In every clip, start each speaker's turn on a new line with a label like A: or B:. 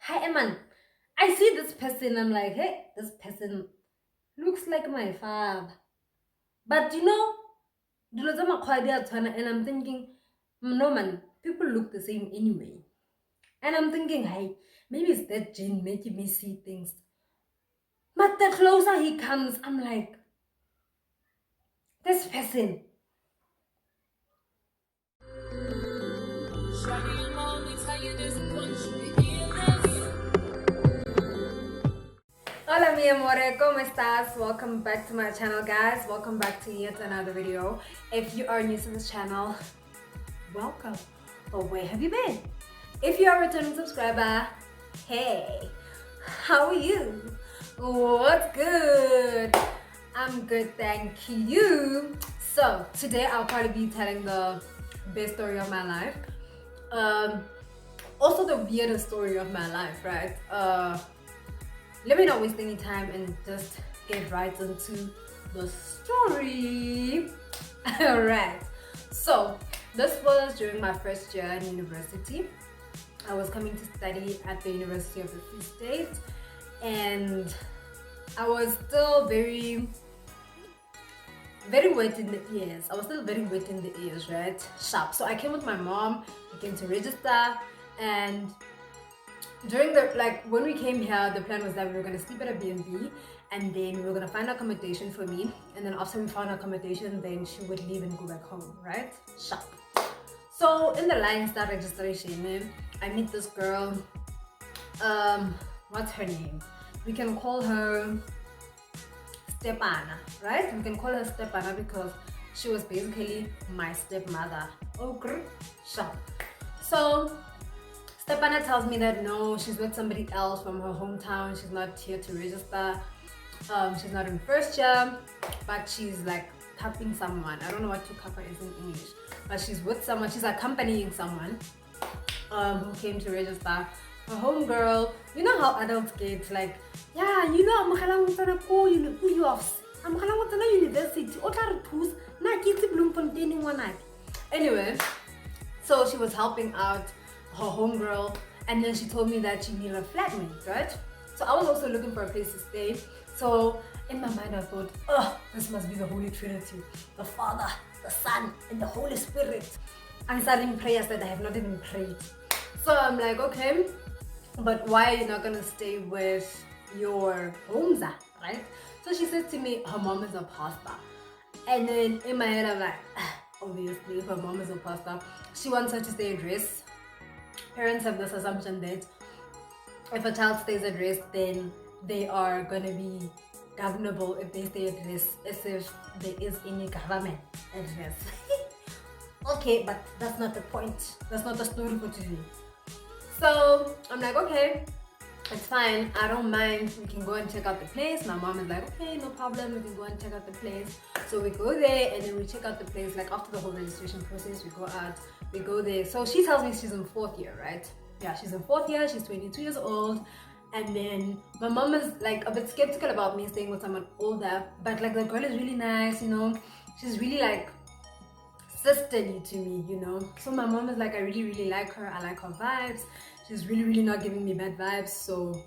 A: Hi, Eman. I see this person. I'm like, hey, this person looks like my father. But dilo tsa makgwa di a tshwana, and I'm thinking, no man, people look the same anyway. And I'm thinking, hey, maybe it's that gene making me see things. But the closer he comes, I'm like, this person. Hola mi amore, ¿cómo estás? Welcome back to my channel, guys. Welcome back to yet another video. If you are new to this channel, welcome. But where have you been? If you are a returning subscriber, hey, how are you? What's good? I'm good, thank you. So today I'll probably be telling the best story of my life. Also the weirdest story of my life, right? Let me not waste any time and just get right into the story. Alright, so this was during my first year in university. I was coming to study at the University of the Free State, and I was still very wet in the ears. I was still very wet in the ears, right? Sharp. So I came with my mom, we came to register, and during when we came here, the plan was that we were going to sleep at a B&B, and then we were going to find accommodation for me, and then after we found accommodation, then she would leave and go back home, right? Sharp. So in the line start registration, I meet this girl. What's her name? We can call her Stepana, right? We can call her Stepana because she was basically my stepmother. Okay, sharp. So Stepana tells me that no, she's with somebody else from her hometown. She's not here to register. She's not in first year, but she's like cupping someone. I don't know what to cup is in English, but she's with someone. She's accompanying someone who came to register. Her homegirl. You know how adults get like, yeah, I'm gonna go I'm gonna go to university. Anyway, so she was helping out her homegirl, and then she told me that she needed a flatmate, right? So I was also looking for a place to stay. So in my mind I thought, oh, this must be the Holy Trinity, the Father, the Son, and the Holy Spirit. I'm starting prayers that I have not even prayed. So I'm like, okay, but why are you not gonna stay with your homza, right? So she said to me, her mom is a pastor. And then in my head I'm like, obviously if her mom is a pastor, she wants her to stay at rest. Parents have this assumption that if a child stays at rest, then they are going to be governable if they stay at rest, as if there is any government at rest. Okay, but that's not the point. That's not the story for today. So I'm like, okay, it's fine. I don't mind. We can go and check out the place. My mom is like, okay, no problem. We can go and check out the place. So we go there and then we check out the place. Like after the whole registration process, we go out, we go there. So she tells me she's in fourth year, right? Yeah, she's in fourth year. She's 22 years old. And then my mom is like a bit skeptical about me staying with someone older. But like the girl is really nice, She's really like sisterly to me, So my mom is like, I really like her. I like her vibes. She's really not giving me bad vibes, so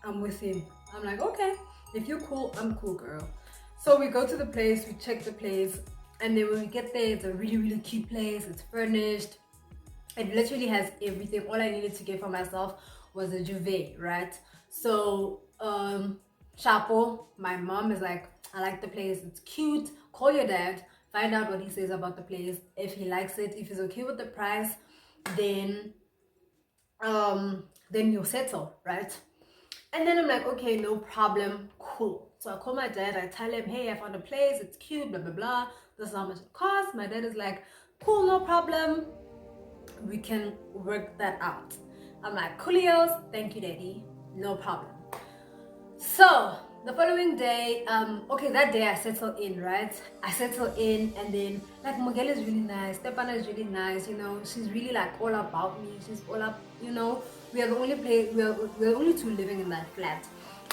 A: I'm with him. I'm like, okay, if you're cool, I'm cool, girl. So we go to the place, we check the place, and then when we get there, it's a really cute place. It's furnished. It literally has everything. All I needed to get for myself was a duvet, right? So Chapo, my mom is like, I like the place, it's cute. Call your dad, find out what he says about the place. If he likes it, if he's okay with the price, then you'll settle, right? And then I'm like, okay, no problem, cool. So I call my dad, I tell him, hey, I found a place, it's cute, blah blah, this is how much it costs. My dad is like, cool, no problem, we can work that out. I'm like, coolios, thank you, daddy, no problem. So the following day, okay, that day I settle in, right? I settle in, and then like Miguel is really nice, Stepana is really nice, she's really like all about me. She's all up, we are the only we're only two living in that flat.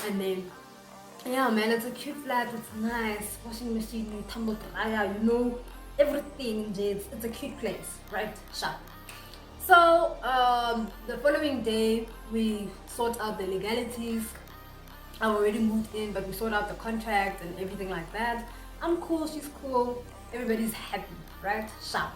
A: And then yeah, man, it's a cute flat, it's nice, washing machine, tumble dryer, everything. It's a cute place, right? Sharp. So the following day, we sort out the legalities. I already moved in, but we sort out the contract and everything like that. I'm cool, she's cool, everybody's happy, right? Sharp.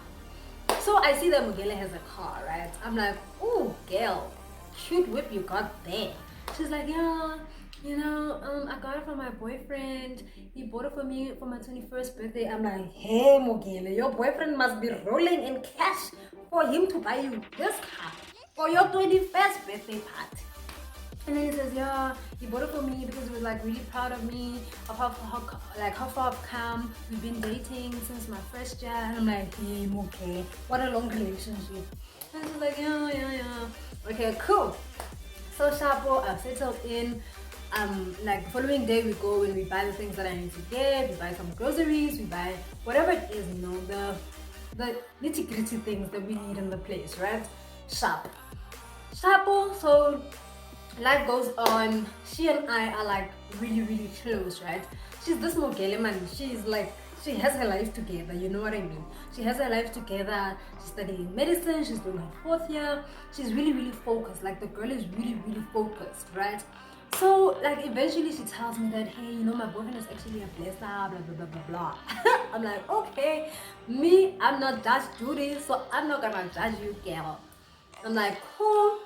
A: So I see that Mugele has a car, right? I'm like, oh, girl, cute whip you got there. She's like, yeah, I got it from my boyfriend. He bought it for me for my 21st birthday. I'm like, hey, Mugele, your boyfriend must be rolling in cash for him to buy you this car for your 21st birthday party. And then he says, yeah, he bought it for me because he was like really proud of me, of how far I've come. We've been dating since my first year. And I'm like, hey, okay, what a long relationship. And she's like, yeah. Okay, cool. So Shapo, I've settled in. Like the following day we go and we buy the things that I need to get. We buy some groceries, we buy whatever it is, the nitty-gritty things that we need in the place, right? Shapo, so life goes on. She and I are like really, really close, right? She's this Mogele man. She's like, she has her life together, you know what I mean? She has her life together. She's studying medicine, she's doing her 4th year. She's really, really focused. Like the girl is really, really focused, right? So like eventually she tells me that, hey, my boyfriend is actually a blesser, blah, blah, blah, blah, blah. I'm like, okay, I'm not Judge Judy, so I'm not gonna judge you, girl. I'm like, cool.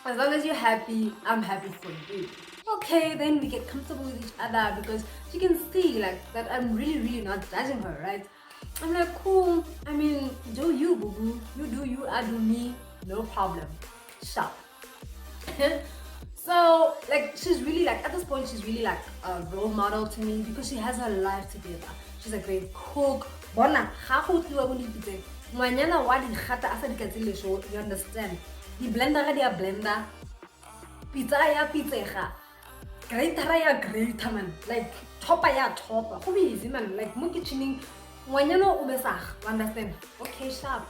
A: As long as you're happy, I'm happy for you. Okay, then we get comfortable with each other because she can see like that I'm really, really not judging her, right? I'm like, cool. I mean, do you, boo boo. You do you, I do me. No problem. Sharp. So, like, she's really like, at this point, she's really like a role model to me because she has her life together. She's a great cook. Bona, you understand? The blender dia blender, pizza ya pizza, grater ya grater man, like chopper ya chopper. Who be easy man? Like mo kitchening, wanyano ubesag. Understand? Okay, sharp.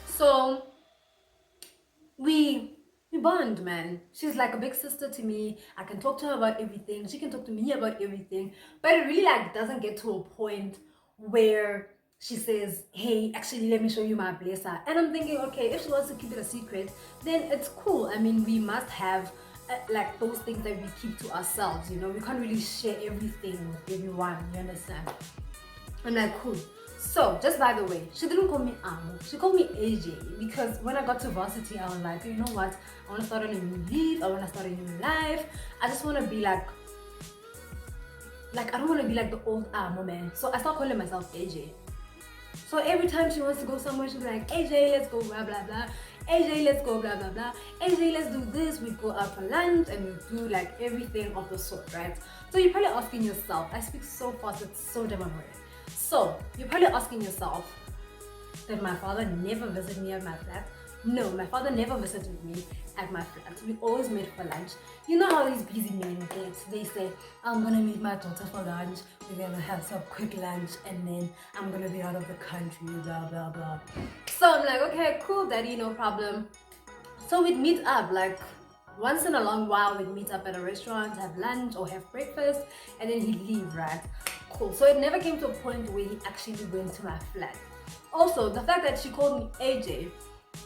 A: So we bond, man. She's like a big sister to me. I can talk to her about everything. She can talk to me about everything. But it really like doesn't get to a point where she says, hey, actually, let me show you my blazer. And I'm thinking, okay, if she wants to keep it a secret, then it's cool. I mean, we must have like those things that we keep to ourselves, we can't really share everything with everyone, you understand? I'm like, cool. So, just by the way, she didn't call me Amo, she called me AJ because when I got to varsity, I was like, you know what? I want to start on a new leaf, I want to start a new life. I just want to be like I don't want to be like the old Amo man. So I start calling myself AJ. So every time she wants to go somewhere, she'll be like, AJ, let's go, blah, blah, blah. AJ, let's go, blah, blah, blah. AJ, let's do this. We go out for lunch and we do like everything of the sort, right? So you're probably asking yourself, I speak so fast, it's so damn annoying. So you're probably asking yourself, did my father never visit me at my flat? No, my father never visited me at my flat. We always met for lunch. You know how these busy men get? They say, I'm gonna meet my daughter for lunch, we're gonna have some quick lunch, and then I'm gonna be out of the country, blah, blah, blah. So I'm like, okay, cool, daddy, no problem. So we'd meet up, like, once in a long while, we'd meet up at a restaurant, have lunch or have breakfast, and then he'd leave, right? Cool. So it never came to a point where he actually went to my flat. Also, the fact that she called me AJ,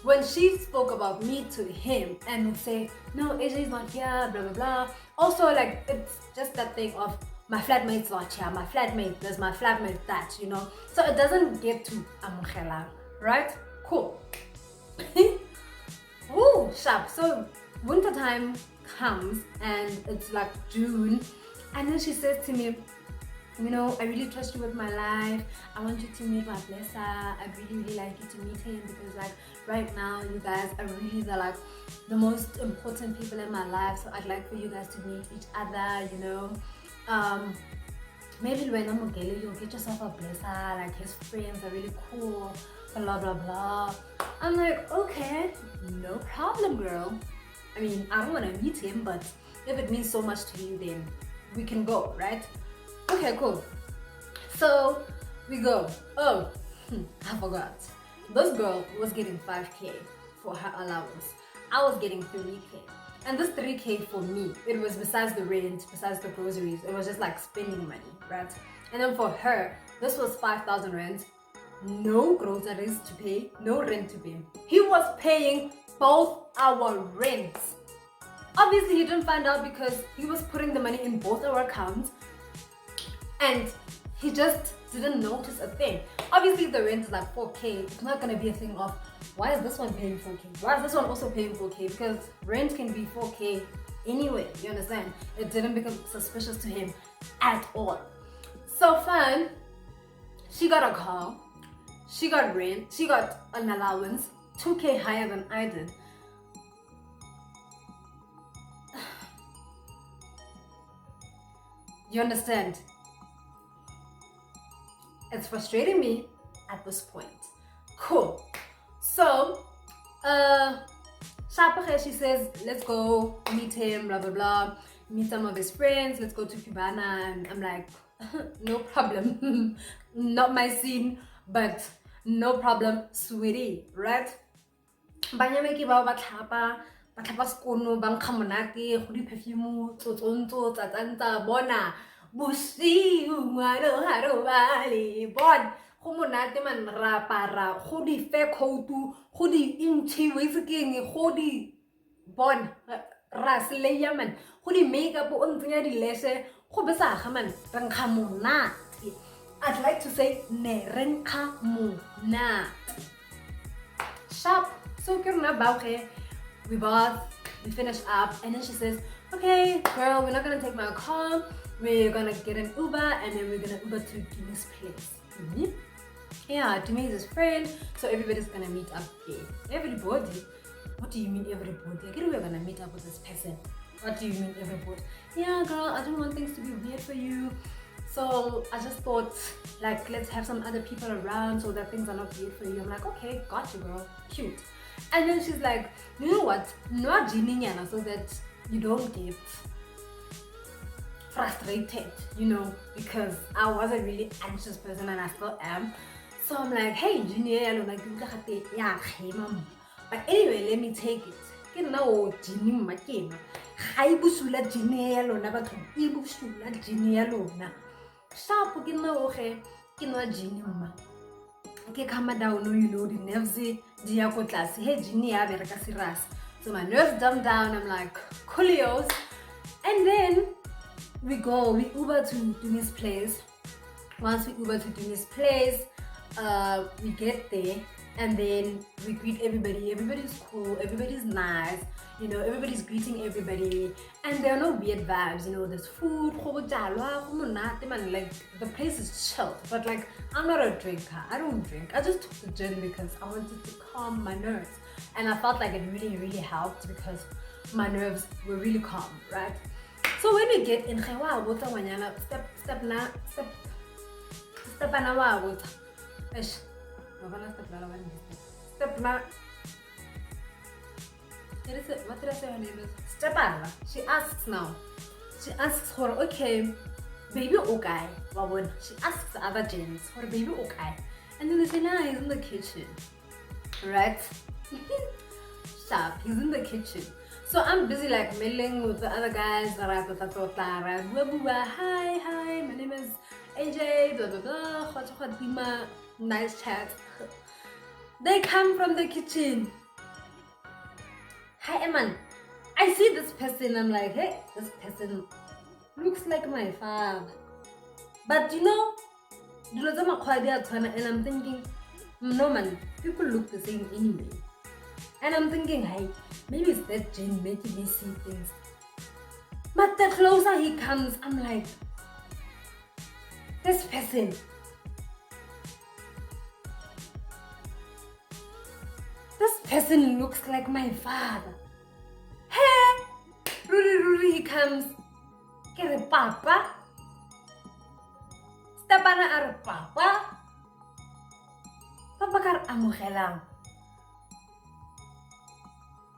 A: when she spoke about me to him and would say, no, AJ is not here, blah, blah, blah. Also, like, it's just that thing of my flatmate's not here, my flatmate this, my flatmate that, So it doesn't get to Amukela, right? Cool. Ooh, sharp. So winter time comes and it's like June, and then she says to me, I really trust you with my life. I want you to meet my blesser. I really, really like you to meet him because like right now you guys are really the most important people in my life. So I'd like for you guys to meet each other, maybe when I'm Mogele, you'll get yourself a blesser, like his friends are really cool, blah blah blah. I'm like, okay, no problem, girl. I mean, I don't want to meet him, but if it means so much to you, then we can go, right? Okay, cool. So we go. Oh, I forgot. This girl was getting 5K for her allowance. I was getting 3K. And this 3K for me, it was besides the rent, besides the groceries, it was just like spending money, right? And then for her, this was 5,000 rand no groceries to pay, no rent to pay. He was paying both our rents. Obviously, he didn't find out because he was putting the money in both our accounts and he just didn't notice a thing. Obviously, the rent is like 4K. It's not going to be a thing of, why is this one paying 4K? Why is this one also paying 4K? Because rent can be 4K anyway, you understand? It didn't become suspicious to him at all. So fine, she got a car, she got rent, she got an allowance, 2K higher than I did. You understand? It's frustrating me at this point. Cool. So, she says, let's go meet him, blah, blah, blah. Meet some of his friends. Let's go to Cubana. And I'm like, no problem. Not my scene, but no problem, sweetie, right? Banyameki ba batlhapa skono bang khamonate go di perfume tsontso tsa bona bosiu ngwana ha ro bale bon go monate man rapara go di fair coat go di inchi whisking go di bon ras leya man go di makeup o ntsenya di leshe go besa ga man bang khamonate. I'd like to say ne renka monate sharp. So we bath, we finish up, and then she says, okay, girl, we're not gonna take my car, we're gonna get an Uber, and then we're gonna Uber to Jimmy's place. Mm-hmm. Yeah, Jimmy is his friend, so everybody's gonna meet up here. Everybody? What do you mean everybody? I get we're gonna meet up with this person. What do you mean everybody? Yeah, girl, I don't want things to be weird for you. So I just thought, like, let's have some other people around so that things are not weird for you. I'm like, okay, got you, girl. Cute. And then she's like, you know what? Not geniana, so that you don't get frustrated, you know, because I was a really anxious person and I still am. So I'm like, hey, Junior, yeah, but anyway, let me take it. You know, Jimmy, I busula Junior, but you busula Junior. Sharp, you know, okay, you know, Junior. Okay, calm down, you know, the nerves, the class. Hey, Junior, so my nerves dumb down. I'm like, coolios. And then we Uber to Jimmy's place. Once we Uber to Jimmy's place, we get there and then we greet everybody. Everybody's cool, everybody's nice, you know, everybody's greeting everybody. And there are no weird vibes, you know, there's food, like the place is chilled. But like, I'm not a drinker, I don't drink. I just took the gin because I wanted to calm my nerves. And I felt like it really, really helped because my nerves were really calm, right? So when we get in, step na what did I say her name is? Stepana. She asks now. She asks her, okay, baby okay. She asks the other gents, her baby okay. And then they say, nah, he's in the kitchen. Right? Sharp, he's in the kitchen. So I'm busy like mailing with the other guys. Hi, my name is AJ, blah, blah, blah. Nice chat. They come from the kitchen. Hi, Eman. I see this person. I'm like, hey, this person looks like my father. But you know, and I'm thinking, no man, people look the same anyway. And I'm thinking, hey, maybe it's that gene making me see things. But the closer he comes, I'm like, this person. This person looks like my father. Hey, Rudy, he comes. Get papa. Stepana ar papa. Papa kar amuhelang.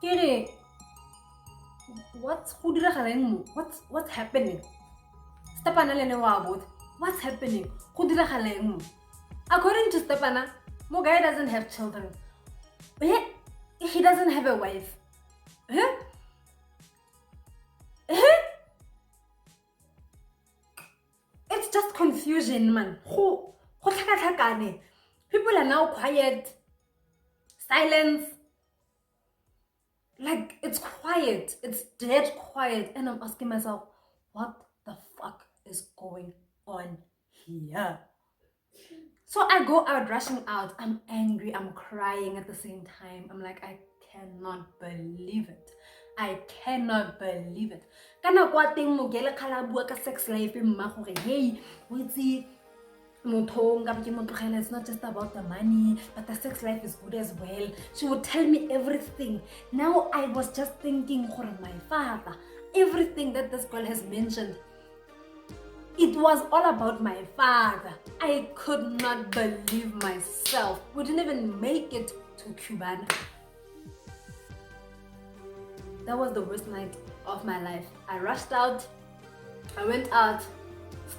A: Kere, what's happening? Stepana lene wabot. What's happening? According to Stepana, my guy doesn't have children. He doesn't have a wife. It's just confusion, man. People are now quiet. Silence. Like, it's quiet. It's dead quiet. And I'm asking myself, what the fuck is going on here? So I go out rushing out. I'm angry. I'm crying at the same time. I'm like, I cannot believe it. I cannot believe it. Kana kwa teng mo gele khala bua ka sex life mma gore hey, witsi it's not just about the money, but the sex life is good as well. She would tell me everything. Now I was just thinking, my father, everything that this girl has mentioned, it was all about my father. I could not believe myself. We didn't even make it to Cuba. That was the worst night of my life. I rushed out. I went out.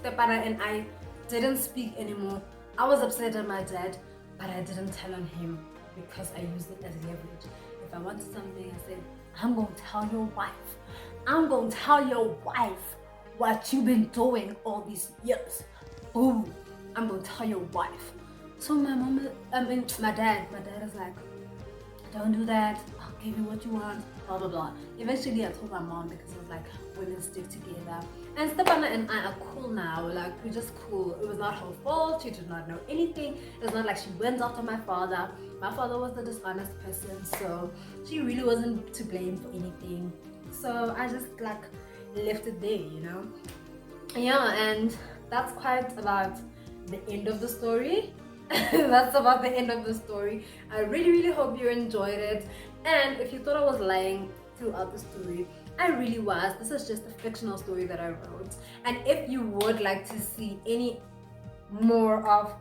A: Stepana and I didn't speak anymore. I was upset at my dad, but I didn't tell on him because I used it as leverage. If I wanted something, I said, I'm going to tell your wife. I'm going to tell your wife what you've been doing all these years. Boom. I'm going to tell your wife. So my dad is like, don't do that. I'll give you what you want. Blah, blah, blah. Eventually, I told my mom because it was like, women stick together. And Stefana and I are cool now. Like, we're just cool. It was not her fault. She did not know anything. It's not like she went after my father. My father was the dishonest person. So she really wasn't to blame for anything. So I just like left it there, you know? Yeah, and that's quite about the end of the story. That's about the end of the story. I really hope you enjoyed it, and if you thought I was lying throughout the story, I really was. This is just a fictional story that I wrote, and if you would like to see any more of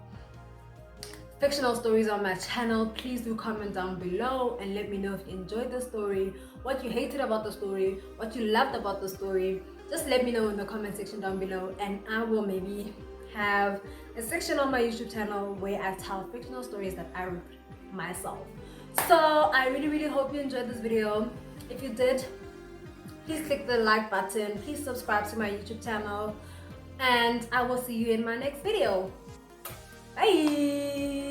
A: fictional stories on my channel, please do comment down below and let me know if you enjoyed the story, what you hated about the story, what you loved about the story. Just let me know in the comment section down below, and I will maybe have a section on my YouTube channel where I tell fictional stories that I wrote myself. So I really hope you enjoyed this video. If you did, please click the like button, please subscribe to my YouTube channel, and I will see you in my next video. Bye.